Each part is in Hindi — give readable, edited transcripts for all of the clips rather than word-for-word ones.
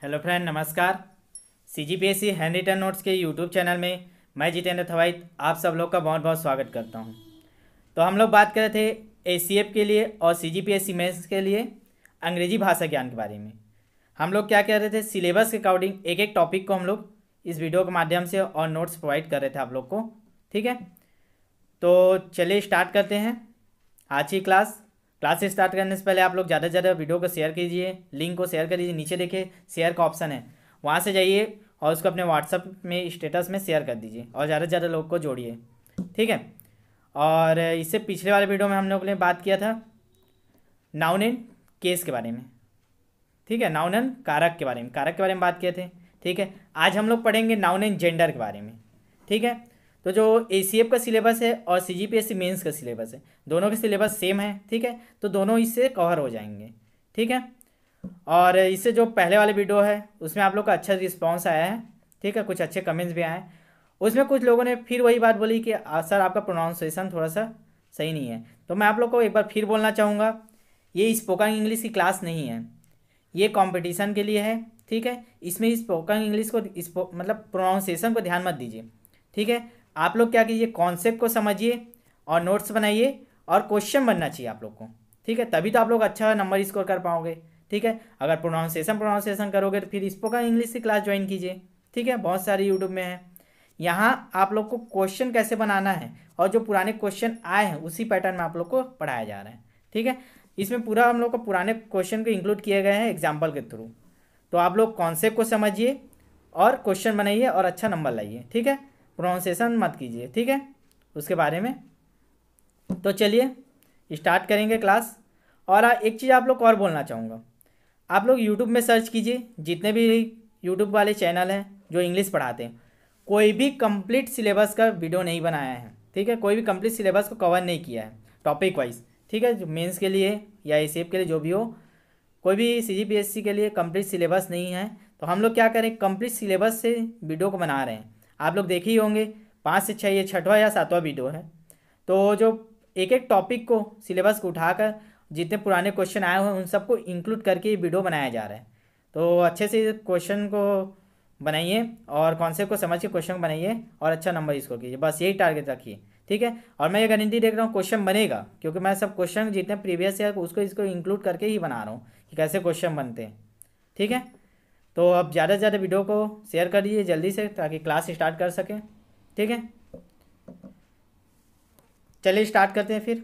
हेलो फ्रेंड, नमस्कार। CGPSC हैंड रिटन नोट्स के यूट्यूब चैनल में मैं जितेंद्र थवाइत आप सब लोग का बहुत बहुत स्वागत करता हूं। तो हम लोग बात कर रहे थे ACF के लिए और CGPSC मेंस के लिए अंग्रेजी भाषा ज्ञान के बारे में। हम लोग क्या कर रहे थे, सिलेबस के अकॉर्डिंग एक एक टॉपिक को हम लोग इस वीडियो के माध्यम से और नोट्स प्रोवाइड कर रहे थे आप लोग को। ठीक है, तो चलिए स्टार्ट करते हैं आज की क्लास स्टार्ट करने से पहले आप लोग ज़्यादा से ज़्यादा वीडियो को शेयर कीजिए, लिंक को शेयर कर दीजिए। नीचे देखिए शेयर का ऑप्शन है, वहाँ से जाइए और उसको अपने व्हाट्सअप में स्टेटस में शेयर कर दीजिए और ज़्यादा से ज़्यादा लोग को जोड़िए। ठीक है, और इससे पिछले वाले वीडियो में हम लोग ने बात किया था नाउन एंड केस के बारे में। ठीक है, नाउन एंड कारक के बारे में बात किए थे। ठीक है, आज हम लोग पढ़ेंगे नाउन एंड जेंडर के बारे में। ठीक है, तो जो ACF का सिलेबस है और CGPSC मेंस का सिलेबस है, दोनों के सिलेबस सेम है। ठीक है, तो दोनों इससे कवर हो जाएंगे। ठीक है, और इससे जो पहले वाले वीडियो है उसमें आप लोग का अच्छा रिस्पांस आया है। ठीक है, कुछ अच्छे कमेंट्स भी आए हैं। उसमें कुछ लोगों ने फिर वही बात बोली कि सर आपका प्रोनाउंसिएशन थोड़ा सा सही नहीं है। तो मैं आप लोग को एक बार फिर बोलना चाहूँगा, ये स्पोकन इंग्लिश की क्लास नहीं है, ये कंपटीशन के लिए है। ठीक है, इसमें स्पोकन इंग्लिश को मतलब प्रोनाउंसिएशन को ध्यान मत दीजिए। ठीक है, आप लोग क्या कीजिए, कॉन्सेप्ट को समझिए और नोट्स बनाइए और क्वेश्चन बनना चाहिए आप लोग को। ठीक है, तभी तो आप लोग अच्छा नंबर स्कोर कर पाओगे। ठीक है, अगर प्रोनाउंसिएशन करोगे तो फिर स्पोकन इंग्लिश की क्लास ज्वाइन कीजिए। ठीक है, बहुत सारी यूट्यूब में है। यहाँ आप लोग को क्वेश्चन कैसे बनाना है और जो पुराने क्वेश्चन आए हैं उसी पैटर्न में आप लोग को पढ़ाया जा रहा है। ठीक है, इसमें पूरा हम लोग को पुराने क्वेश्चन को इंक्लूड किए गए हैं एग्जाम्पल के थ्रू। तो आप लोग कॉन्सेप्ट को समझिए और क्वेश्चन बनाइए और अच्छा नंबर लाइए। ठीक है, प्रोनाउंसिएशन मत कीजिए। ठीक है, उसके बारे में तो चलिए स्टार्ट करेंगे क्लास। और एक चीज़ आप लोग को और बोलना चाहूँगा, आप लोग यूट्यूब में सर्च कीजिए, जितने भी यूट्यूब वाले चैनल हैं जो इंग्लिश पढ़ाते हैं, कोई भी कंप्लीट सिलेबस का वीडियो नहीं बनाया है। ठीक है, कोई भी कंप्लीट सिलेबस को कवर नहीं किया है टॉपिक वाइज। ठीक है, जो मेंस के लिए या ACF के लिए जो भी हो, कोई भी CGPSC के लिए कंप्लीट सिलेबस नहीं है। तो हम लोग क्या करें, कंप्लीट सिलेबस से वीडियो को बना रहे हैं। आप लोग देखे ही होंगे 5 से 6 ये 6वां या 7वां वीडियो है। तो जो एक एक टॉपिक को सिलेबस को उठाकर जितने पुराने क्वेश्चन आए हुए हैं उन सबको इंक्लूड करके ये वीडियो बनाया जा रहा है। तो अच्छे से क्वेश्चन को बनाइए और कॉन्सेप्ट को समझ के क्वेश्चन बनाइए और अच्छा नंबर स्कोर कीजिए, बस यही टारगेट रखिए। ठीक है, और मैं ये गारंटी देख रहा हूँ क्वेश्चन बनेगा, क्योंकि मैं सब क्वेश्चन जितने प्रीवियस है उसको इसको इंक्लूड करके ही बना रहा हूँ कि कैसे क्वेश्चन बनते हैं। ठीक है, तो अब ज़्यादा से ज़्यादा वीडियो को शेयर कर दीजिए जल्दी से ताकि क्लास स्टार्ट कर सकें। ठीक है, चलिए स्टार्ट करते हैं फिर।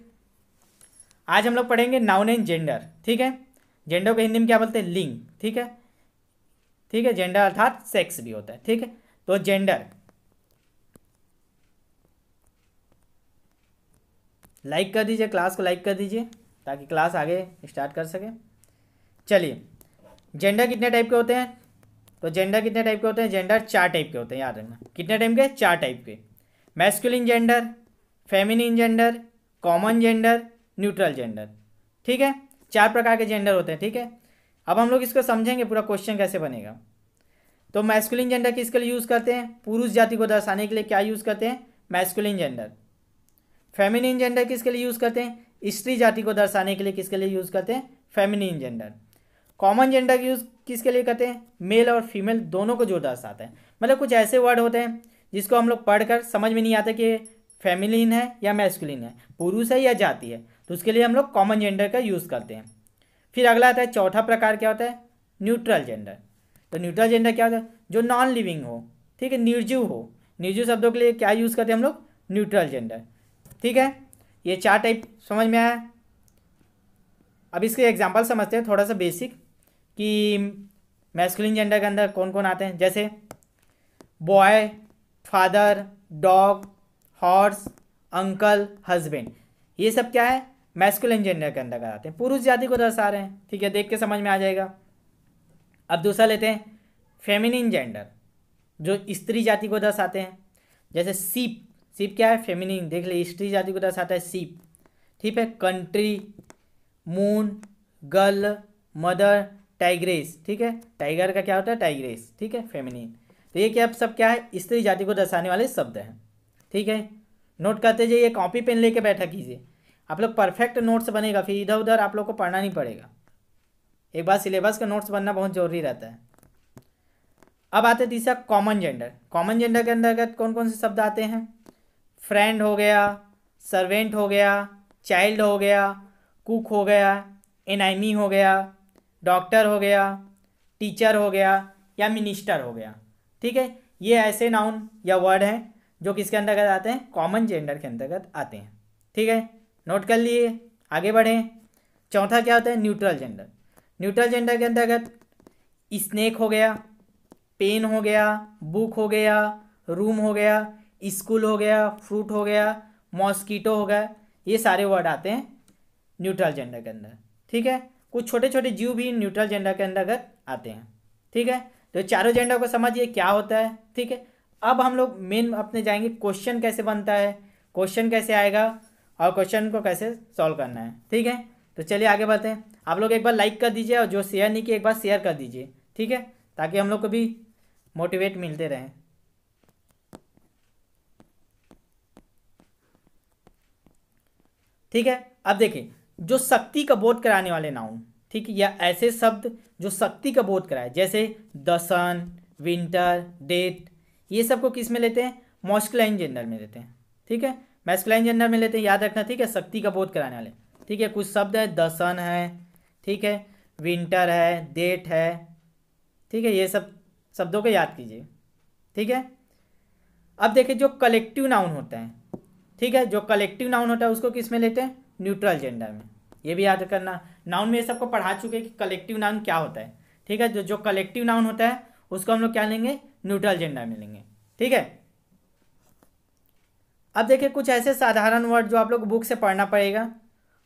आज हम लोग पढ़ेंगे नाउन एंड जेंडर। ठीक है, जेंडर को हिंदी में क्या बोलते हैं, लिंग। ठीक है, ठीक है, जेंडर अर्थात सेक्स भी होता है। ठीक है, तो जेंडर, लाइक कर दीजिए, क्लास को लाइक कर दीजिए ताकि क्लास आगे स्टार्ट कर सके। चलिए, जेंडर कितने टाइप के होते हैं, तो जेंडर कितने टाइप के होते हैं, जेंडर 4 टाइप के होते हैं, याद रखना। कितने टाइप के, 4 टाइप के। Masculine gender, feminine gender, common gender, neutral gender. ठीक है, 4 प्रकार के जेंडर होते हैं। ठीक है, अब हम लोग इसको समझेंगे पूरा क्वेश्चन कैसे बनेगा। तो मैस्कुलिन जेंडर किसके लिए यूज़ करते हैं, पुरुष जाति को दर्शाने के लिए क्या यूज़ करते हैं, मैस्कुलिन जेंडर। फेमिनिन जेंडर किसके लिए यूज़ करते हैं, स्त्री जाति को दर्शाने के लिए किसके लिए यूज़ करते हैं, feminine gender. Common gender use किसके लिए करते हैं, मेल और फीमेल दोनों को जो दर्शाता है। मतलब कुछ ऐसे वर्ड होते हैं जिसको हम लोग पढ़कर समझ में नहीं आता कि फेमिनिन है या मैस्कुलिन है, पुरुष है या जाति है, तो उसके लिए हम लोग कॉमन जेंडर का यूज़ करते हैं। फिर अगला आता है चौथा प्रकार, क्या होता है, न्यूट्रल जेंडर। तो न्यूट्रल जेंडर क्या होता है, जो नॉन लिविंग हो। ठीक है, निर्जीव हो, निर्जीव शब्दों के लिए क्या यूज़ करते हैं हम लोग, न्यूट्रल जेंडर। ठीक है, ये 4 टाइप समझ में आया। अब इसके एग्जाम्पल समझते हैं थोड़ा सा बेसिक, कि मैस्कुलिन जेंडर के अंदर कौन कौन आते हैं। जैसे boy, father, dog, horse, uncle, husband, ये सब क्या है, मैस्कुलिन जेंडर के अंदर आते हैं, पुरुष जाति को दर्शा रहे हैं। ठीक है, देख के समझ में आ जाएगा। अब दूसरा लेते हैं फेमिनिन जेंडर, जो स्त्री जाति को दर्शाते हैं। जैसे सीप, सीप क्या है, फेमिनिन, देख ले, स्त्री जाति को दर्शाता है सीप। ठीक है, country, moon, girl, mother, tigress. ठीक है, टाइगर का क्या होता है, टाइग्रेस। ठीक है, फेमिनिन। तो ये क्या सब क्या है, स्त्री जाति को दर्शाने वाले शब्द हैं। ठीक है, नोट करते जाइए, कॉपी पेन लेके बैठा कीजिए, आप लोग परफेक्ट नोट्स बनेगा, फिर इधर उधर आप लोग को पढ़ना नहीं पड़ेगा। एक बार सिलेबस का नोट्स बनना बहुत ज़रूरी रहता है। अब आते हैं तीसरा कॉमन जेंडर। कॉमन जेंडर के अंतर्गत कौन कौन से शब्द आते हैं? फ्रेंड हो गया, सर्वेंट हो गया, चाइल्ड हो गया, कुक हो गया, एनाइमी हो गया, डॉक्टर हो गया, टीचर हो गया या मिनिस्टर हो गया। ठीक है, ये ऐसे नाउन या वर्ड हैं जो किसके अंतर्गत आते हैं? कॉमन जेंडर के अंतर्गत आते हैं। ठीक है, नोट कर लिए, आगे बढ़ें। चौथा क्या होता है? Neutral gender. न्यूट्रल जेंडर के अंतर्गत स्नेक हो गया, पेन हो गया, बुक हो गया, रूम हो गया, स्कूल हो गया, फ्रूट हो गया, मॉस्कीटो हो गया, ये सारे वर्ड आते हैं न्यूट्रल जेंडर के अंदर। ठीक है, कुछ छोटे छोटे जीव भी न्यूट्रल जेंडर के अंतर्गत आते हैं। ठीक है, तो चारों जेंडर को समझिए क्या होता है। ठीक है, अब हम लोग मेन अपने जाएंगे क्वेश्चन कैसे बनता है, क्वेश्चन कैसे आएगा और क्वेश्चन को कैसे सॉल्व करना है। ठीक है, तो चलिए आगे बढ़ते हैं। आप लोग एक बार लाइक कर दीजिए और जो शेयर नहीं किए एक बार शेयर कर दीजिए। ठीक है, ताकि हम लोग को भी मोटिवेट मिलते रहें। ठीक है, अब देखिए जो शक्ति का बोध कराने वाले नाउन, ठीक है, या ऐसे शब्द जो शक्ति का बोध कराए, जैसे द सन, विंटर, डेट, ये सब को किस में लेते हैं? मॉस्कुलाइन जेंडर में लेते हैं। ठीक है, मैस्कुलाइन जेंडर में लेते हैं, याद रखना। ठीक है, शक्ति का बोध कराने वाले। ठीक है, कुछ शब्द है, द सन है, ठीक है, विंटर है, डेट है। ठीक है, ये सब शब्दों को याद कीजिए। ठीक है, अब देखिए जो कलेक्टिव नाउन होता है, ठीक है, जो कलेक्टिव नाउन होता है उसको किस में लेते हैं? न्यूट्रल जेंडर में। ये भी याद करना, नाउन में ये सबको पढ़ा चुके हैं कि कलेक्टिव नाउन क्या होता है। ठीक है, जो जो कलेक्टिव नाउन होता है उसको हम लोग क्या लेंगे? न्यूट्रल जेंडर में लेंगे। ठीक है, अब देखिए कुछ ऐसे साधारण वर्ड जो आप लोग बुक से पढ़ना पड़ेगा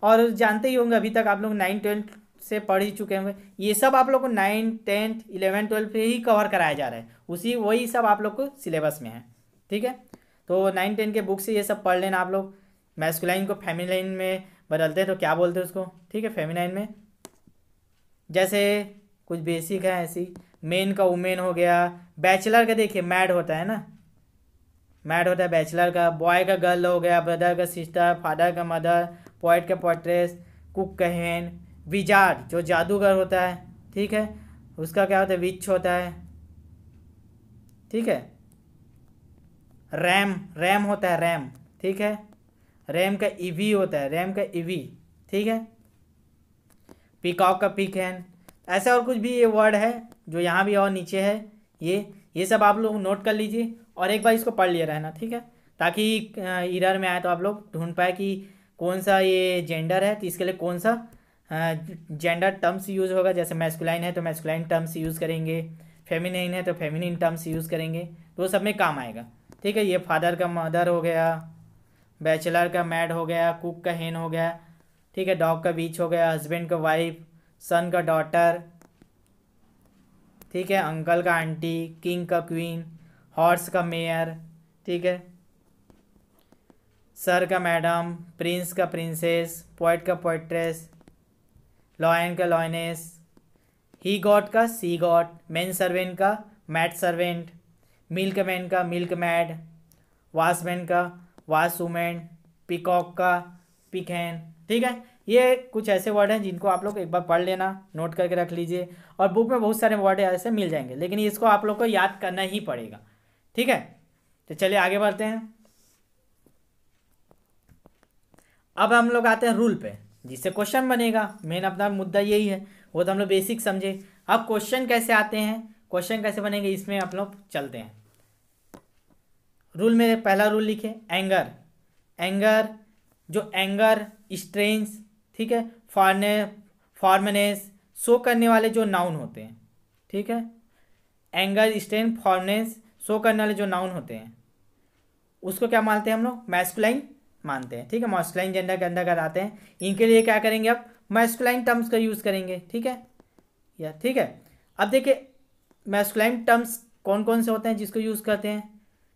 और जानते ही होंगे, अभी तक आप लोग 9th-12th से पढ़ ही चुके होंगे। ये सब आप लोग को 9th, 10th, 11th, 12th पे ही कवर कराया जा रहा है, उसी वही सब आप लोग को सिलेबस में है। ठीक है, तो 9, 10 के बुक से ये सब पढ़ लेना आप लोग। मैस्कुलाइन को फेमिनाइन में बदलते हैं तो क्या बोलते हैं उसको? ठीक है, फेमिनाइन में जैसे कुछ बेसिक है ऐसी, मेन का वुमेन हो गया, बैचलर का देखिए मैड होता है ना, मैड होता है बैचलर का, बॉय का गर्ल हो गया, ब्रदर का सिस्टर, फादर का मदर, पोइट का पोइट्रेस, कुक का हैन, विजार्ड जो जादूगर होता है, ठीक है, उसका क्या होता है? विच होता है। ठीक है, रैम, रैम होता है रैम, ठीक है, रैम का ईवी होता है, रैम का ईवी। ठीक है, पीकॉक का पिक हैन, ऐसा और कुछ भी ये वर्ड है जो यहाँ भी और नीचे है। ये सब आप लोग नोट कर लीजिए और एक बार इसको पढ़ लिया रहना। ठीक है, ताकि इरर में आए तो आप लोग ढूंढ पाए कि कौन सा ये जेंडर है, तो इसके लिए कौन सा जेंडर टर्म्स यूज़ होगा। जैसे मैस्कुलाइन है तो मैस्कुलाइन टर्म्स यूज़ करेंगे, फेमिनिन है तो फेमिनिन टर्म्स यूज़ करेंगे, तो वो सब में काम आएगा। ठीक है, ये फादर का मदर हो गया, बैचलर का मैड हो गया, कुक का हेन हो गया, ठीक है, डॉग का बीच हो गया, हस्बैंड का वाइफ, सन का डॉटर, ठीक है, अंकल का आंटी, किंग का क्वीन, हॉर्स का मेयर, ठीक है, सर का मैडम, प्रिंस का प्रिंसेस, पोइट का पोइट्रेस, लॉयन का लॉयनेस, ही गॉट का सी गॉट, मैन सर्वेंट का मैड सर्वेंट, मिल्क मैन का मिल्क मैड, वाशमैन का वाश वुमेन, पिकॉक का पिकहैन। ठीक है, ये कुछ ऐसे वर्ड हैं जिनको आप लोग एक बार पढ़ लेना, नोट करके रख लीजिए, और बुक में बहुत सारे वर्ड ऐसे मिल जाएंगे, लेकिन इसको आप लोग को याद करना ही पड़ेगा। ठीक है, तो चलिए आगे बढ़ते हैं। अब हम लोग आते हैं रूल पे, जिससे क्वेश्चन बनेगा। मेन अपना मुद्दा यही है, वो तो हम लोग बेसिक समझे। अब क्वेश्चन कैसे आते हैं, क्वेश्चन कैसे बनेंगे, इसमें आप लोग चलते हैं। रूल में पहला रूल लिखे, एंगर। एंगर, जो एंगर, स्ट्रेंज, ठीक है, फॉर्मनेस शो करने वाले जो नाउन होते हैं, ठीक है, एंगर, स्ट्रेंज, फॉर्मनेस शो करने वाले जो नाउन होते हैं उसको क्या मानते हैं हम लोग? मैस्कुलाइन मानते हैं। ठीक है, मैस्कुलाइन जेंडर के अंदर आते हैं। इनके लिए क्या करेंगे? अब मैस्कुलाइन टर्म्स का यूज़ करेंगे। ठीक है, या ठीक है, अब देखिए मैस्कुलाइन टर्म्स कौन कौन से होते हैं जिसको यूज़ करते हैं।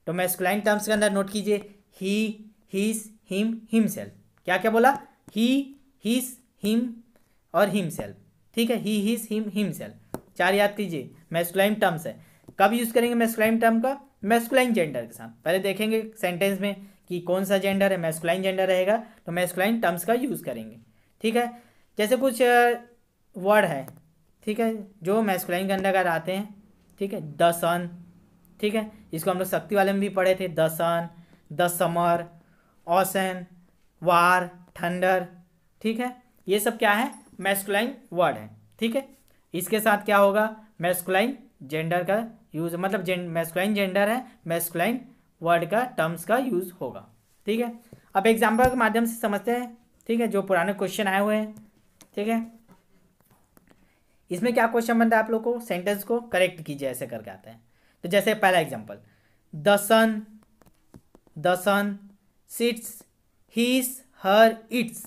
तो मैस्कुलाइन टर्म्स के अंदर नोट कीजिए, ही, हिज, हिम, हिमसेल्फ। क्या क्या बोला? ही, हिज, हिम और हिमसेल्फ। ठीक है, ही, हिज, हिम, हिमसेल्फ, चार याद कीजिए मैस्कुलाइन टर्म्स है। कब यूज़ करेंगे मैस्कुलाइन टर्म का? मैस्कुलाइन जेंडर के साथ। पहले देखेंगे सेंटेंस में कि कौन सा जेंडर है, मैस्कुलाइन जेंडर रहेगा तो मैस्कुलाइन टर्म्स का यूज़ करेंगे। ठीक है, जैसे कुछ वर्ड है, ठीक है, जो मैस्कुलाइन के अंदर आते हैं, ठीक है, द सन, ठीक है, इसको हम लोग शक्ति वाले में भी पढ़े थे, the sun, the summer, ocean, war, thunder, ठीक है, ये सब क्या है, मैस्कुलाइन वर्ड है, ठीक है। इसके साथ क्या होगा, मैस्कुलाइन जेंडर का यूज, मतलब मैस्कुलाइन जेंडर है, मैस्कुलाइन वर्ड का टर्म्स का यूज होगा, ठीक है। अब एग्जाम्पल के माध्यम से समझते हैं, ठीक है, जो पुराने क्वेश्चन आए हुए हैं, ठीक है। इसमें क्या क्वेश्चन बनता है, आप लोग को सेंटेंस को करेक्ट कीजिए, ऐसे करके आता है। तो जैसे पहला example, the sun sits his her its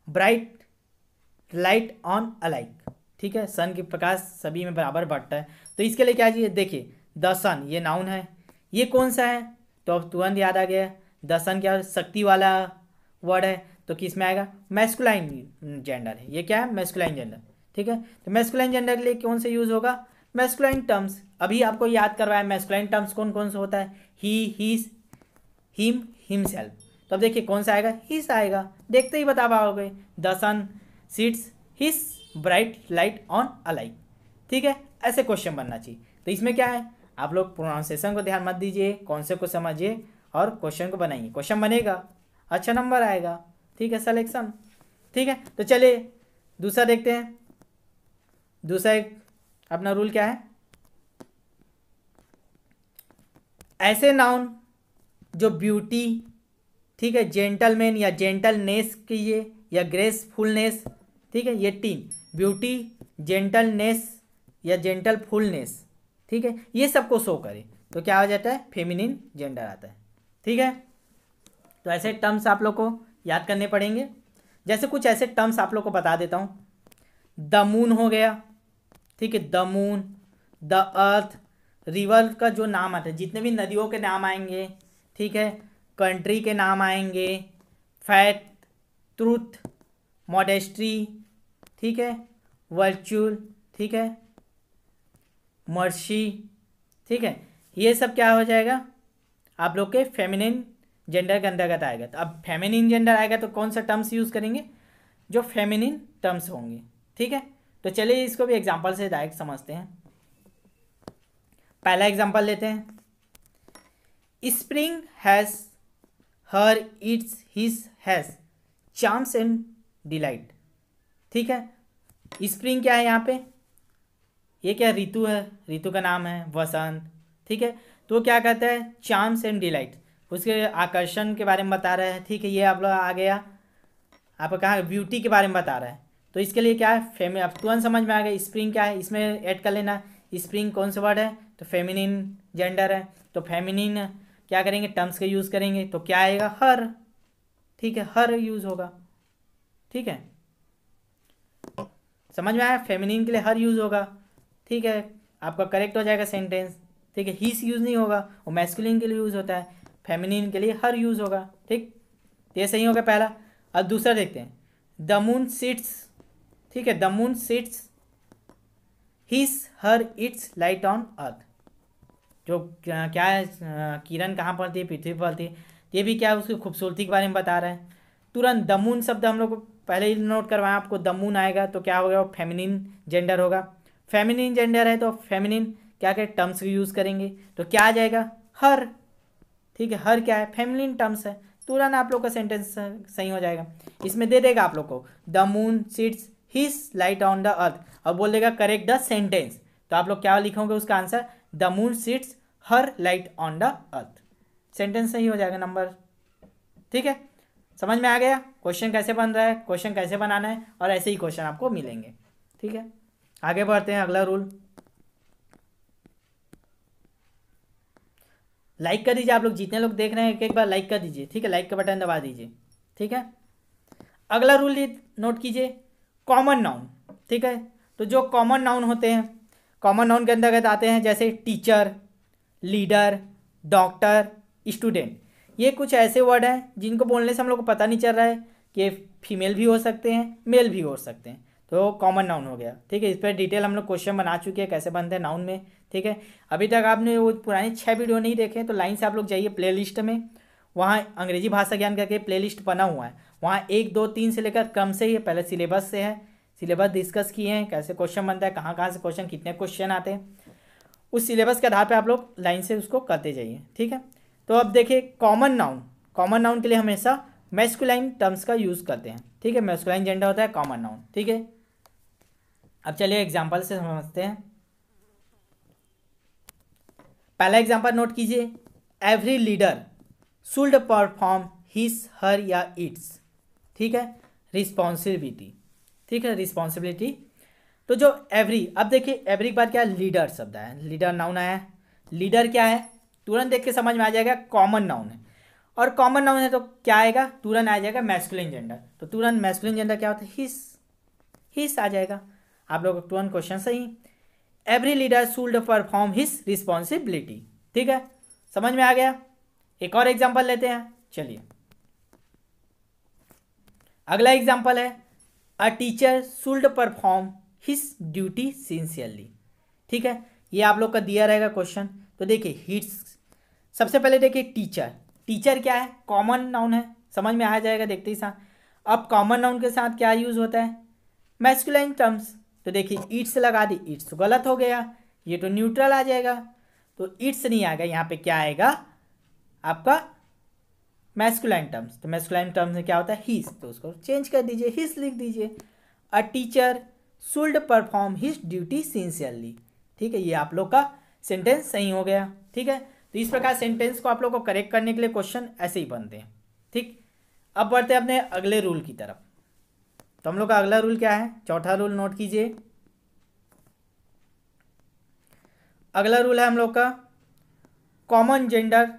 bright light on alike, ठीक है, सन की प्रकाश सभी में बराबर बढ़ता है। तो इसके लिए क्या चाहिए, देखिए द सन ये नाउन है, ये कौन सा है, तो अब तुरंत याद आ गया, द सन क्या शक्ति वाला वर्ड है, तो किस में आएगा, मैस्कुलाइन जेंडर है, ये क्या है, मैस्कुलाइन जेंडर, ठीक है। तो मैस्कुलाइन जेंडर के लिए कौन से यूज होगा, मैस्कुलाइन टर्म्स। अभी आपको याद करवाया मैस्कुलाइन टर्म्स कौन कौन से होता है, ही, हीज, हिम, हिमसेल्फ। तो अब देखिए कौन सा आएगा, हिस आएगा, देखते ही बता पाओगे, the sun sits his bright light on a light, ठीक है, ऐसे क्वेश्चन बनना चाहिए। तो इसमें क्या है, आप लोग प्रोनाउंसिएशन को ध्यान मत दीजिए, कॉन्सेप्ट को समझिए और क्वेश्चन को बनाइए, क्वेश्चन बनेगा, अच्छा नंबर आएगा, ठीक है, सिलेक्शन, ठीक है। तो चलिए दूसरा देखते हैं, दूसरा एक अपना रूल क्या है, ऐसे नाउन जो ब्यूटी, ठीक है, जेंटलमैन या जेंटलनेस कीजिए या ग्रेसफुलनेस, ठीक है, ये तीन, ब्यूटी, जेंटलनेस या जेंटलफुलनेस, ठीक है, ये सबको शो करे तो क्या हो जाता है, फेमिनिन जेंडर आता है, ठीक है। तो ऐसे टर्म्स आप लोग को याद करने पड़ेंगे। जैसे कुछ ऐसे टर्म्स आप लोग को बता देता हूँ, द मून हो गया, ठीक है, the moon, the earth, river का जो नाम आता है, जितने भी नदियों के नाम आएंगे, ठीक है, कंट्री के नाम आएंगे, फैट, ट्रूथ, मॉडेस्ट्री, ठीक है, वर्चुअल, ठीक है, मर्सी, ठीक है, ये सब क्या हो जाएगा, आप लोग के फेमिनिन जेंडर के अंतर्गत आएगा। तो अब फेमिनिन जेंडर आएगा तो कौन सा टर्म्स यूज़ करेंगे, जो फेमिनिन टर्म्स होंगे, ठीक है। तो चलिए इसको भी एग्जांपल से डायरेक्ट समझते हैं। पहला एग्जांपल लेते हैं, spring has her it's his has charms and delight, ठीक है। स्प्रिंग क्या है यहाँ पे, ये क्या ऋतु है, ऋतु का नाम है वसंत, ठीक है। तो वो क्या कहता है, चार्म्स एंड डिलाइट, उसके आकर्षण के बारे में बता रहा है, ठीक है। ये आप लोग आ गया, आपका कहाँ ब्यूटी के बारे में बता रहा है, तो इसके लिए क्या है, अब तुरंत समझ में आ गया, स्प्रिंग क्या है, इसमें ऐड कर लेना, स्प्रिंग कौन सा वर्ड है, तो फेमिनिन जेंडर है, तो फेमिनिन क्या करेंगे, टर्म्स के यूज़ करेंगे, तो क्या आएगा, हर, ठीक है, हर यूज़ होगा, ठीक है, समझ में आया, फेमिनिन के लिए हर यूज़ होगा, ठीक है, आपका करेक्ट हो जाएगा सेंटेंस, ठीक है। हिस यूज़ नहीं होगा, वो मैस्कुलिन के लिए यूज़ होता है, फेमिनिन के लिए हर यूज़ होगा, ठीक, तो ये सही होगा पहला। अब दूसरा देखते हैं, द मून सिट्स, ठीक है, the moon sits his her its light on earth, जो क्या है, किरण कहाँ पड़ती है, पृथ्वी पर पड़ती है, ये भी क्या है, उसकी खूबसूरती के बारे में बता रहा है। तुरंत द मून शब्द हम लोग को पहले ही नोट करवाया आपको, द मून आएगा तो क्या होगा, वो फेमिनिन जेंडर होगा, फेमिनिन जेंडर है तो फेमिनिन क्या क्या टर्म्स यूज़ करेंगे, तो क्या आ जाएगा, हर, ठीक है, हर क्या है, फेमिनिन टर्म्स है, तुरंत आप लोग का सेंटेंस सही हो जाएगा। इसमें दे देगा आप लोग को, the moon sits his light on the earth, और बोल देगा करेक्ट द सेंटेंस, तो आप लोग क्या लिखोगे उसका answer, the moon sits her light on the earth, sentence सही हो जाएगा नंबर, ठीक है। समझ में आ गया क्वेश्चन कैसे बन रहा है, क्वेश्चन कैसे बनाना है, और ऐसे ही क्वेश्चन आपको मिलेंगे, ठीक है। आगे बढ़ते हैं, अगला रूल, लाइक कर दीजिए, आप लोग जितने लोग देख रहे हैं एक बार लाइक कर दीजिए, ठीक है, लाइक का बटन दबा दीजिए, ठीक है। अगला रूल नोट कीजिए, कॉमन नाउन, ठीक है। तो जो कॉमन नाउन होते हैं, कॉमन नाउन के अंतर्गत आते हैं जैसे टीचर, लीडर, डॉक्टर, स्टूडेंट, ये कुछ ऐसे वर्ड हैं जिनको बोलने से हम लोग को पता नहीं चल रहा है कि फीमेल भी हो सकते हैं, मेल भी हो सकते हैं, तो कॉमन नाउन हो गया, ठीक है। इस पर डिटेल हम लोग क्वेश्चन बना चुके हैं कैसे बनते हैं नाउन में, ठीक है। अभी तक आपने वो पुरानी 6 वीडियो नहीं देखे तो लाइन से आप लोग जाइए प्लेलिस्ट में, वहाँ अंग्रेजी भाषा ज्ञान करके प्लेलिस्ट बना हुआ है, वहाँ 1 2 3 से लेकर क्रम से ही, पहले सिलेबस से है, सिलेबस डिस्कस किए हैं, कैसे क्वेश्चन बनता है, कहाँ कहाँ से क्वेश्चन, कितने क्वेश्चन आते हैं, उस सिलेबस के आधार पे आप लोग लाइन से उसको करते जाइए, ठीक है। तो अब देखिए कॉमन नाउन के लिए हमेशा मैस्कुलाइन टर्म्स का यूज़ करते हैं, ठीक है। मैस्कुलाइन जेंडर होता है कॉमन नाउन, ठीक है। अब चलिए एग्जाम्पल से समझते हैं। पहला एग्जाम्पल नोट कीजिए, every leader should perform his her या इट्स, ठीक है, रिस्पॉन्सिबिलिटी, ठीक है, रिस्पॉन्सिबिलिटी। तो जो एवरी, अब देखिए एवरी के बाद क्या लीडर शब्द है, लीडर नाउन आया है। लीडर क्या है, तुरंत देख के समझ में आ जाएगा कॉमन नाउन है, और कॉमन नाउन है तो क्या आएगा, तुरंत आ जाएगा मैस्कुलिन जेंडर। तो तुरंत मैस्कुलिन जेंडर क्या होता है, हिस आ जाएगा। आप लोग का तुरंत क्वेश्चन सही, every leader should perform his responsibility, ठीक है, समझ में आ गया। एक और एग्जाम्पल लेते हैं, चलिए अगला एग्जाम्पल है, a teacher should perform his duty sincerely, ठीक है। ये आप लोग का दिया रहेगा क्वेश्चन। तो देखिए हिट्स, सबसे पहले देखिए टीचर क्या है, कॉमन नाउन है, समझ में आ जाएगा देखते ही साथ। अब कॉमन नाउन के साथ क्या यूज होता है, मैस्कुलाइन टर्म्स। तो देखिए इट्स लगा दी, इट्स तो गलत हो गया, ये तो न्यूट्रल आ जाएगा, तो इट्स नहीं आएगा, यहाँ पे क्या आएगा आपका मैस्कुलाइन टर्म्स। तो मैस्कुलाइन टर्म्स में क्या होता है, हिज, तो उसको चेंज कर दीजिए, हिज लिख दीजिए। A teacher should perform his duty sincerely, ठीक है, ये आप लोग का सेंटेंस सही हो गया, ठीक है। तो इस प्रकार सेंटेंस को आप लोग को करेक्ट करने के लिए क्वेश्चन ऐसे ही बनते हैं, ठीक। अब बढ़ते हैं अपने अगले रूल की तरफ। तो हम लोग का अगला रूल क्या है, चौथा रूल नोट कीजिए। अगला रूल है हम लोग का, कॉमन जेंडर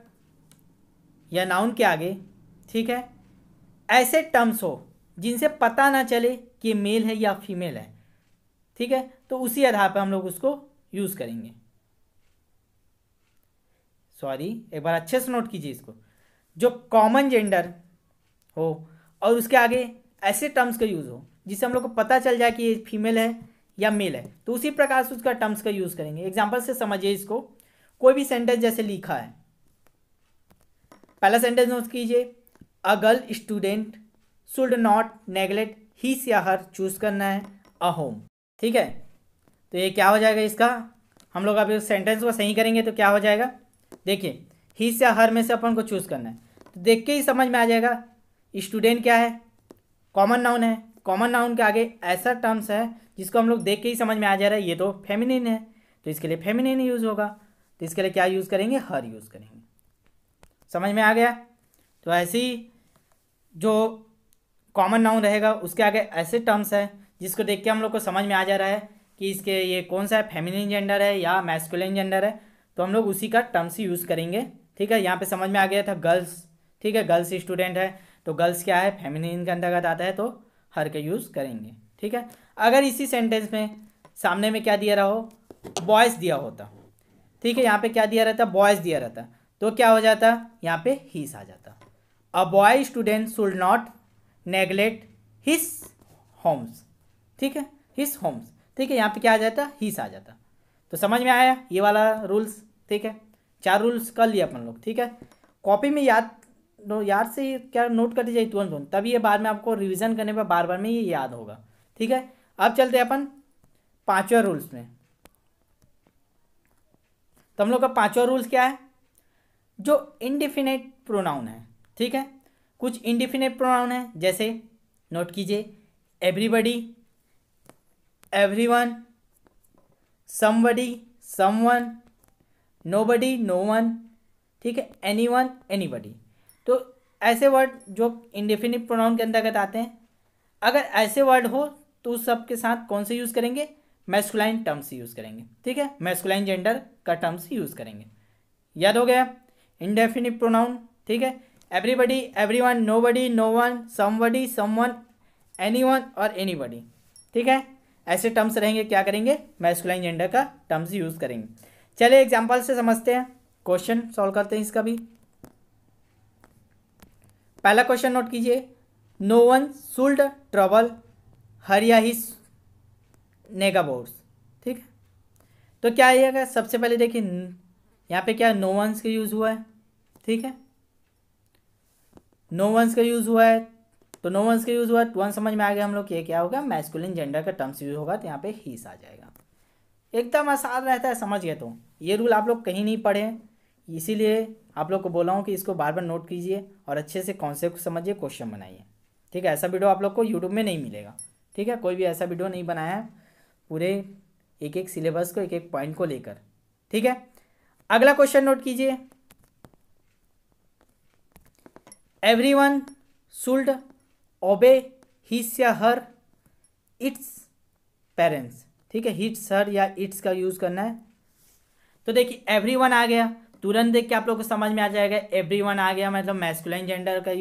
या नाउन के आगे, ठीक है, ऐसे टर्म्स हो जिनसे पता ना चले कि मेल है या फीमेल है, ठीक है, तो उसी आधार पर हम लोग उसको यूज करेंगे। सॉरी, एक बार अच्छे से नोट कीजिए इसको, जो कॉमन जेंडर हो और उसके आगे ऐसे टर्म्स का यूज हो जिससे हम लोग को पता चल जाए कि ये फीमेल है या मेल है, तो उसी प्रकार से उसका टर्म्स का यूज करेंगे। एग्जाम्पल से समझिए इसको, कोई भी सेंटेंस जैसे लिखा है, पहला सेंटेंस नोट कीजिए, a girl student should not neglect his या हर, चूज करना है अ होम, ठीक है। तो ये क्या हो जाएगा इसका, हम लोग अभी सेंटेंस को सही करेंगे तो क्या हो जाएगा, देखिए हिज या हर में से अपन को चूज करना है, तो देख के ही समझ में आ जाएगा। स्टूडेंट क्या है, कॉमन नाउन है, कॉमन नाउन के आगे ऐसा टर्म्स है जिसको हम लोग देख के ही समझ में आ जा रहा है ये तो फेमिनिन है, तो इसके लिए फेमिनिन यूज होगा, तो इसके लिए क्या यूज करेंगे, हर यूज करेंगे। समझ में आ गया। तो ऐसे ही जो कॉमन नाउन रहेगा उसके आगे ऐसे टर्म्स है जिसको देख के हम लोग को समझ में आ जा रहा है कि इसके ये कौन सा है, फेमिनिन जेंडर है या मैस्कुलिन जेंडर है, तो हम लोग उसी का टर्म्स ही यूज़ करेंगे, ठीक है। यहाँ पे समझ में आ गया था गर्ल्स, ठीक है, गर्ल्स स्टूडेंट है तो गर्ल्स क्या है, फेमिनिन के अंतर्गत आता है, तो हर का यूज़ करेंगे, ठीक है। अगर इसी सेंटेंस में सामने में क्या दिया रहा हो, बॉयज़ दिया होता, ठीक है, यहाँ पे क्या दिया रहता, बॉयज़ दिया रहता, तो क्या हो जाता, यहाँ पे हीस आ जाता। A boy student should not neglect his homes, ठीक है, हिज होम्स, ठीक है, यहाँ पे क्या आ जाता, हिस आ जाता। तो समझ में आया ये वाला रूल्स, ठीक है। 4 रूल्स कर लिए अपन लोग, ठीक है। कॉपी में याद से क्या नोट करते जाइए तुरंत तुरंत, तभी ये बाद में आपको रिवीजन करने पर बार बार में ये याद होगा, ठीक है। अब चलते हैं अपन 5वें रूल्स में। तो हम लोग का 5वां रूल्स क्या है, जो इंडिफिनिट प्रोनाउन है, ठीक है, कुछ इंडिफिनिट प्रोनाउन है, जैसे नोट कीजिए, everybody, everyone, somebody, someone, nobody, no one, ठीक है, एनीवन, एनीबडी। तो ऐसे वर्ड जो इंडेफिनिट प्रोनाउन के अंतर्गत आते हैं, अगर ऐसे वर्ड हो तो उस सब के साथ कौन से यूज़ करेंगे, मैस्कुलाइन टर्म्स यूज़ करेंगे, ठीक है, मैस्कुलाइन जेंडर का टर्म्स यूज़ करेंगे। याद हो गया, इंडेफिनिट प्रोनाउन, ठीक है, everybody, everyone, nobody, no one, somebody, someone, anyone और एनीबडी, ठीक है, ऐसे टर्म्स रहेंगे, क्या करेंगे, मैस्कुलाइन जेंडर का टर्म्स यूज़ करेंगे। चलिए एग्जाम्पल से समझते हैं, क्वेश्चन सॉल्व करते हैं इसका भी। पहला क्वेश्चन नोट कीजिए, नो वन शुड ट्रबल हर या हिज नेगबोर्स, ठीक है। तो क्या आएगा, सबसे पहले देखिए यहाँ पे क्या नो वंस का यूज़ हुआ है, ठीक है, नो वंस का यूज़ हुआ है, तो नो वंस का यूज़ हुआ है, तुरंत समझ में आ गया हम लोग ये क्या होगा, मैस्कुलिन जेंडर का टर्म्स यूज होगा, तो यहाँ पे हिस आ जाएगा, एकदम आसान रहता है, समझ गए। तो ये रूल आप लोग कहीं नहीं पढ़े हैं, इसीलिए आप लोग को बोला हूँ कि इसको बार बार नोट कीजिए और अच्छे से कॉन्सेप्ट समझिए, क्वेश्चन बनाइए। ठीक है, ऐसा वीडियो आप लोग को यूट्यूब में नहीं मिलेगा। ठीक है, कोई भी ऐसा वीडियो नहीं बनाया है पूरे एक एक सिलेबस को, एक एक पॉइंट को लेकर। ठीक है, अगला क्वेश्चन नोट कीजिए। एवरीवन शुड ओबे हिज या हर इट्स पेरेंट्स। ठीक है, हिट्स हर या इट्स का यूज करना है। तो देखिए एवरीवन आ गया, तुरंत देख के आप लोग को समझ में आ जाएगा। एवरीवन आ गया मतलब मैस्कुलाइन जेंडर का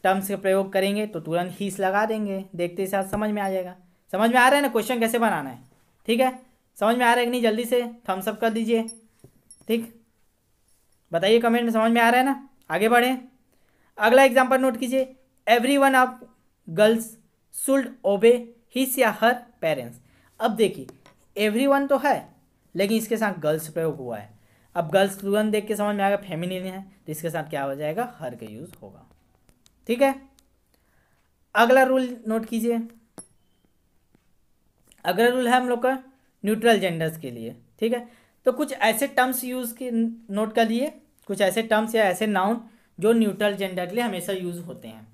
टर्म्स का प्रयोग करेंगे तो तुरंत हिस लगा देंगे, देखते ही साथ समझ में आ जाएगा। समझ में आ रहा है ना क्वेश्चन कैसे बनाना है? ठीक है, समझ में आ रहा है कि नहीं? जल्दी से थम्स अप कर दीजिए। ठीक, बताइए कमेंट में समझ में आ रहा है ना? आगे बढ़े, अगला एग्जाम्पल नोट कीजिए। एवरीवन ऑफ गर्ल्स शुड ओबे हिज या हर पेरेंट्स। अब देखिए एवरीवन तो है लेकिन इसके साथ गर्ल्स प्रयोग हुआ है। अब गर्ल्स तुरंत देख के समझ में आएगा फेमिनिन है, तो इसके साथ क्या हो जाएगा? हर का यूज होगा। ठीक है, अगला रूल नोट कीजिए। अगला रूल है हम लोग का न्यूट्रल जेंडर्स के लिए। ठीक है, तो कुछ ऐसे टर्म्स यूज के नोट कर लिए, कुछ ऐसे टर्म्स या ऐसे नाउन जो न्यूट्रल जेंडर के लिए हमेशा यूज होते हैं।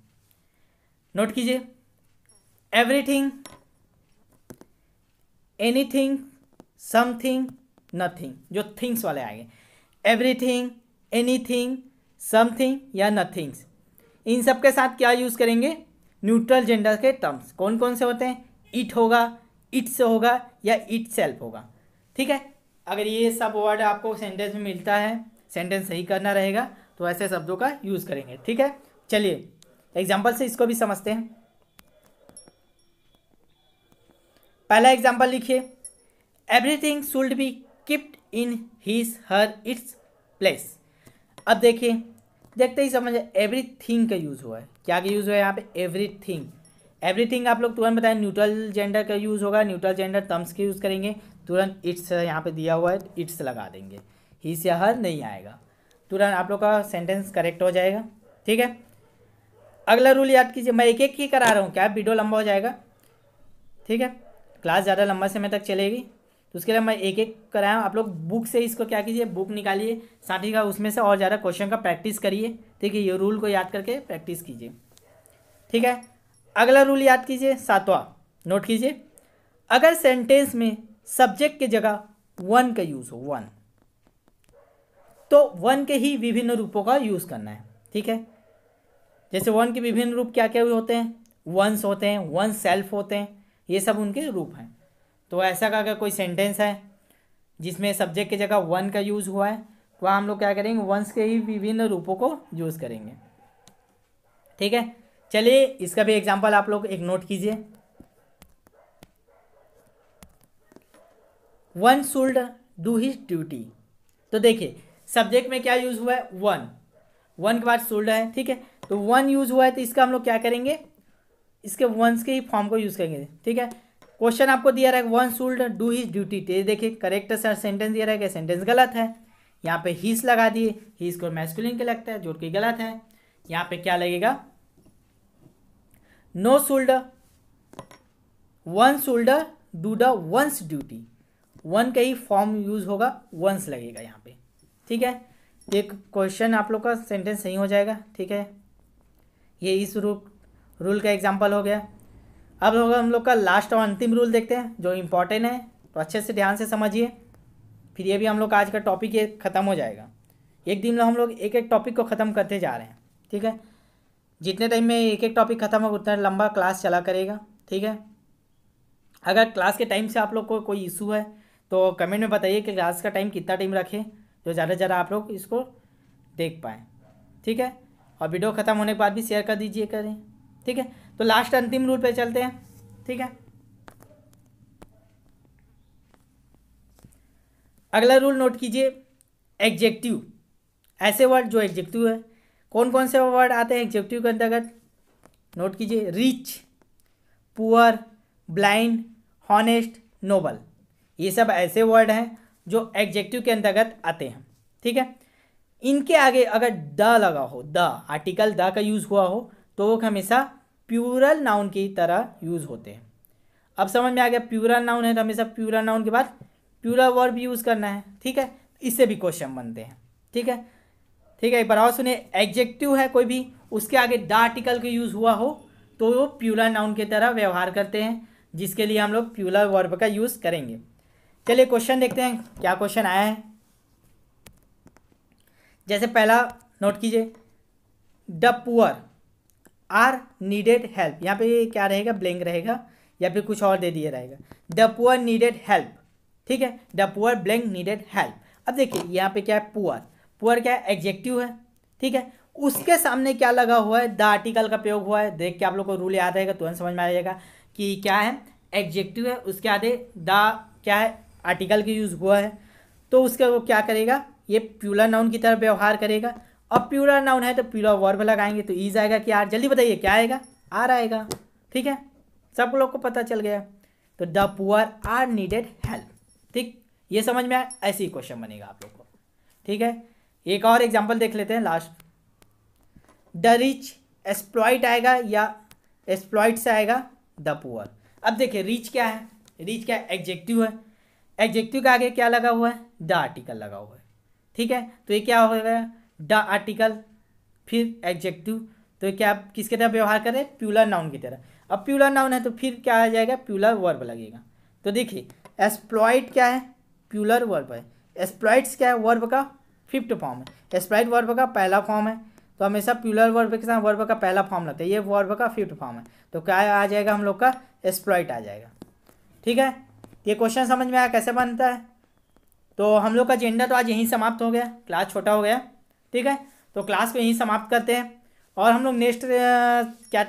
नोट कीजिए, एवरीथिंग, एनीथिंग, समथिंग, नथिंग, जो थिंग्स वाले आएंगे। एवरीथिंग, एनीथिंग, समथिंग या नथिंग्स, इन सब के साथ क्या यूज करेंगे? न्यूट्रल जेंडर के टर्म्स कौन कौन से होते हैं? इट होगा, इट्स होगा या इट सेल्फ होगा। ठीक है, अगर ये सब वर्ड आपको सेंटेंस में मिलता है, सेंटेंस सही करना रहेगा तो ऐसे शब्दों का यूज करेंगे। ठीक है, चलिए एग्जाम्पल से इसको भी समझते हैं। पहला एग्जाम्पल लिखिए, everything should be keeped in his her its place. अब देखिए, देखते ही समझ, एवरीथिंग का यूज हुआ है। क्या का यूज हुआ है यहाँ पे? एवरीथिंग। एवरीथिंग आप लोग तुरंत बताएं न्यूट्रल जेंडर का यूज होगा, न्यूट्रल जेंडर टर्म्स के यूज करेंगे। तुरंत इट्स यहाँ पे दिया हुआ है, इट्स लगा देंगे, हिज या हर नहीं आएगा, तुरंत आप लोग का सेंटेंस करेक्ट हो जाएगा। ठीक है, अगला रूल याद कीजिए। मैं एक एक ही करा रहा हूँ, क्या वीडियो लंबा हो जाएगा? ठीक है, क्लास ज़्यादा लंबा समय तक चलेगी तो उसके लिए मैं एक एक कराया हूँ। आप लोग बुक से इसको क्या कीजिए, बुक निकालिए, साथ ही का उसमें से और ज़्यादा क्वेश्चन का प्रैक्टिस करिए। ठीक है, ये रूल को याद करके प्रैक्टिस कीजिए। ठीक है, अगला रूल याद कीजिए, सातवां नोट कीजिए। अगर सेंटेंस में सब्जेक्ट की जगह वन का यूज हो, वन, तो वन के ही विभिन्न रूपों का यूज करना है। ठीक है, जैसे वन के विभिन्न रूप क्या क्या होते हैं? वंस होते हैं, वन सेल्फ होते हैं, ये सब उनके रूप हैं। तो ऐसा का अगर कोई सेंटेंस है जिसमें सब्जेक्ट की जगह वन का यूज हुआ है तो वहाँ हम लोग क्या करेंगे? वंस के ही विभिन्न रूपों को यूज करेंगे। ठीक है, चलिए इसका भी एग्जांपल आप लोग एक नोट कीजिए। One should do his duty. तो देखिए सब्जेक्ट में क्या यूज हुआ है? वन, वन के बाद शुड है। ठीक है, तो वन यूज हुआ है तो इसका हम लोग क्या करेंगे? इसके वंस के ही फॉर्म को यूज करेंगे। ठीक है, क्वेश्चन आपको दिया रहेगा one should do his duty, तो देखिए करेक्ट सेंटेंस दिया रहेगा, सेंटेंस गलत है। यहाँ पे हिज लगा दिए, हिज को मैस्कुलिन के लगता है जो कि गलत है। यहाँ पे क्या लगेगा? No should, one should do the one's duty, one का ही फॉर्म यूज होगा, वंस लगेगा यहाँ पे। ठीक है, एक क्वेश्चन आप लोग का सेंटेंस सही हो जाएगा। ठीक है, ये इस रूल का एग्जाम्पल हो गया। अब हम लोग का लास्ट और अंतिम रूल देखते हैं जो इम्पोर्टेंट है, तो अच्छे से ध्यान से समझिए, फिर ये भी हम लोग का आज का टॉपिक ये ख़त्म हो जाएगा। एक दिन में हम लोग एक एक टॉपिक को ख़त्म करते जा रहे हैं। ठीक है, जितने टाइम में एक एक टॉपिक ख़त्म होगा उतना लंबा क्लास चला करेगा। ठीक है, अगर क्लास के टाइम से आप लोग को कोई इशू है तो कमेंट में बताइए कि क्लास का टाइम कितना टाइम रखें, जो ज़्यादा से ज़्यादा आप लोग इसको देख पाएँ। ठीक है, और वीडियो ख़त्म होने के बाद भी शेयर कर दीजिए करें। ठीक है, तो लास्ट अंतिम रूल पे चलते हैं। ठीक है, अगला रूल नोट कीजिए, एडजेक्टिव। ऐसे वर्ड जो एडजेक्टिव है, कौन कौन से वर्ड आते हैं एडजेक्टिव के अंतर्गत? नोट कीजिए, rich, poor, blind, honest, noble, ये सब ऐसे वर्ड हैं जो एडजेक्टिव के अंतर्गत आते हैं। ठीक है, इनके आगे अगर द लगा हो, द आर्टिकल द का यूज हुआ हो तो वो हमेशा प्लूरल नाउन की तरह यूज होते हैं। अब समझ में आ गया, प्लूरल नाउन है तो हमेशा प्लूरल नाउन के बाद प्लूरल वर्ब यूज़ करना है। ठीक है, इससे भी क्वेश्चन बनते हैं। ठीक है, ठीक है, एक बार और सुनिए। एडजेक्टिव है कोई भी, उसके आगे द आर्टिकल का यूज़ हुआ हो तो वो प्लूरल नाउन की तरह व्यवहार करते हैं, जिसके लिए हम लोग प्लूरल वर्ब का यूज़ करेंगे। चलिए क्वेश्चन देखते हैं क्या क्वेश्चन आया है। जैसे पहला नोट कीजिए, the poor are needed help. यहाँ पे क्या रहेगा, ब्लैंक रहेगा या फिर कुछ और दे दिया रहेगा। The poor needed help. ठीक है, the poor blank needed help. अब देखिए यहाँ पे क्या है, पुअर। पुअर क्या है, एडजेक्टिव है। ठीक है, उसके सामने क्या लगा हुआ है, द आर्टिकल का प्रयोग हुआ है। देख के आप लोग को रूल याद रहेगा, तुरंत समझ में आ जाएगा कि क्या है, एडजेक्टिव है, उसके आगे द क्या है, आर्टिकल का यूज़ हुआ है, तो उसका वो क्या करेगा, ये प्लूरल नाउन की तरह व्यवहार करेगा। अब प्लूरल नाउन है तो प्लूरल वर्ब लगाएंगे तो ईज आएगा कि आर। जल्दी बताइए क्या आएगा, आर आएगा। ठीक है, सब लोग को पता चल गया। तो the poor are needed help. ठीक, ये समझ में आया, ऐसे ही क्वेश्चन बनेगा आप लोग को। ठीक है, एक और एग्जांपल देख लेते हैं लास्ट। द रिच एक्सप्लॉइट आएगा या एक्सप्लॉइट से आएगा द पुअर। अब देखिए रिच क्या है, रिच क्या है, एडजेक्टिव है। एडजेक्टिव के आगे क्या लगा हुआ है, द आर्टिकल लगा हुआ है। ठीक है, तो ये क्या हो गया, द आर्टिकल फिर एडजेक्टिव। तो ये क्या किसके तरह व्यवहार करे, प्लूरल नाउन की तरह। अब प्लूरल नाउन है तो फिर क्या आ जाएगा, प्लूरल वर्ब लगेगा। तो देखिए एक्सप्लॉइट क्या है, प्लूरल वर्ब है। एक्सप्लॉइट्स क्या है, वर्ब का फिफ्थ फॉर्म है। एक्सप्लॉइट वर्ब का पहला फॉर्म है, तो हमेशा प्लूरल वर्ब के साथ वर्ब का पहला फॉर्म लगता है। ये वर्ब का फिफ्थ फॉर्म है, तो क्या आ जाएगा हम लोग का, एक्सप्लॉइट आ जाएगा। ठीक है, ये क्वेश्चन समझ में आया कैसे बनता है। तो हम लोग का एजेंडा तो आज यहीं समाप्त हो गया, क्लास छोटा हो गया। ठीक है, तो क्लास को यहीं समाप्त करते हैं और हम लोग नेक्स्ट क्या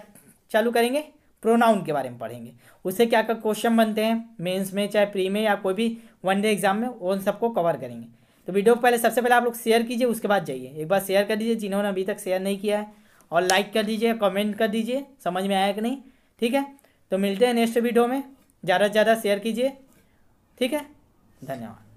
चालू करेंगे, प्रोनाउन के बारे में पढ़ेंगे। उससे क्या क्या क्वेश्चन बनते हैं मेंस में, चाहे प्री में या कोई भी वनडे एग्जाम में, उन सबको कवर करेंगे। तो वीडियो को पहले सबसे पहले आप लोग शेयर कीजिए, उसके बाद जाइए एक बार शेयर कर दीजिए जिन्होंने अभी तक शेयर नहीं किया है, और लाइक कर दीजिए, कमेंट कर दीजिए समझ में आया कि नहीं। ठीक है, तो मिलते हैं नेक्स्ट वीडियो में, ज़्यादा से ज़्यादा शेयर कीजिए। ठीक है, धन्यवाद।